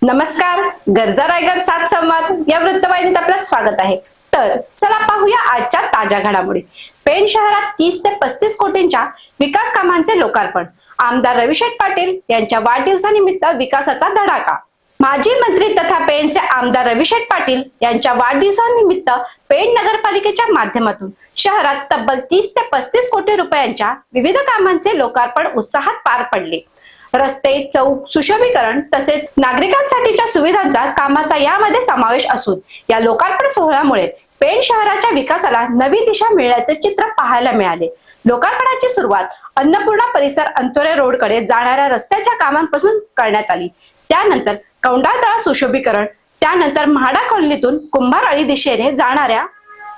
नमस्कार, गरजा रायगड 7 संवाद या वृत्तवाहिनीत आपलं स्वागत आहे। तर चला पाहूया आजच्या ताज्या घडामोडी। पेण शहरात 30 ते 35 कोटींच्या विकास कामांचे लोकार्पण। आमदार रविशेठ पाटील यांच्या वाढदिवसानिमित्त विकासाचा धडाका। माजी मंत्री तथा पेणचे आमदार रविशेठ पाटील यांच्या वाढदिवसानिमित्त पेण नगरपालिकेच्या माध्यमातून शहरात तब्बल 30 ते 35 कोटी रुपयांच्या विविध कामांचे लोकार्पण उत्साहात पार पडले। रस्ते, चौक, सुशोभीकरण तसेच नागरिकांसाठीच्या सुविधांचा कामाचा यामध्ये समावेश असून या लोकार्पण सोहळ्यामुळे पेण शहराच्या विकासाला नवी दिशा मिळण्याचे चित्र पाहायला मिळाले। लोकार्पणाची सुरुवात अन्नपूर्णा परिसर अंतोरे रोडकडे जाणाऱ्या रस्त्याच्या कामांपासून करण्यात आली। त्यानंतर कौंडाळतळा सुशोभीकरण, त्यानंतर म्हाडा कॉलनीतून कुंभारळी दिशेने जाणाऱ्या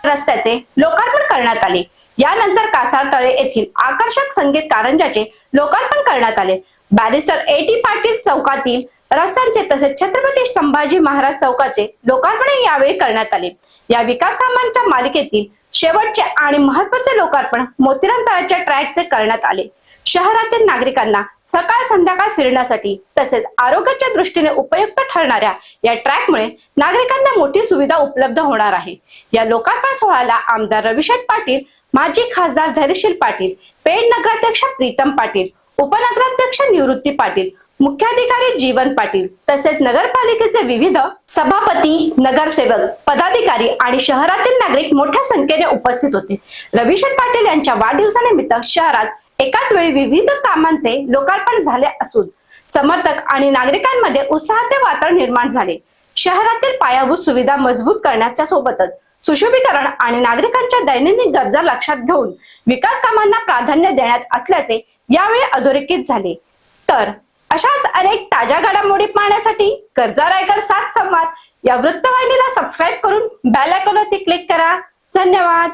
रस्त्याचे लोकार्पण करण्यात आले। यानंतर कासारतळे येथील आकर्षक संगीत कारंजाचे लोकार्पण करण्यात आले। Barrister A.T. पाटील चौकातील रस्त्यांचे तसेच छत्रपती संभाजी महाराज चौकाचे लोकार्पण यावेळी करण्यात आले। या विकास कामांच्या मालिकेतील शेवटचे आणि महत्त्वाचे लोकार्पण मोतीराम तळ्याच्या ट्रॅकचे करण्यात आले। शहरातील नागरिकांना सकाळ संध्याकाळ फिरण्यासाठी तसेच आरोग्याच्या दृष्टीने उपयुक्त ठरणाऱ्या या ट्रॅकमुळे नागरिकांना मोठी सुविधा उपलब्ध होणार आहे। या लोकार्पण सोहळ्याला आमदार रविशेठ पाटील, माजी खासदार धैर्यशील पाटील, पेण नगराध्यक्ष प्रीतम पाटील, उपनगराध्यक्ष निवृत्ती पाटील, मुख्याधिकारी जीवन पाटील तसेच नगरपालिकेचे विविध सभापती, नगरसेवक, पदाधिकारी आणि शहरातील नागरिक मोठ्या संख्येने उपस्थित होते। रविशेठ पाटील यांच्या वाढदिवसानिमित्त शहरात एकाच वेळी विविध कामांचे लोकार्पण झाले असून समर्थक आणि नागरिकांमध्ये उत्साहाचे वातावरण निर्माण झाले। शहरातील पायाभूत सुविधा मजबूत करण्याच्या सोबतच सुशोभीकरण आणि नागरिकांच्या दैनंदिन गरजा लक्षात घेऊन विकास कामांना प्राधान्य देण्यात असल्याचे यावेळी अधोरेखित झाले। तर अशाच अनेक ताज्या घडामोडी पाहण्यासाठी गरजा रायगड 7 संवाद या वृत्तवाहिनीला सबस्क्राईब करून बेल आयकॉनवरती क्लिक करा। धन्यवाद।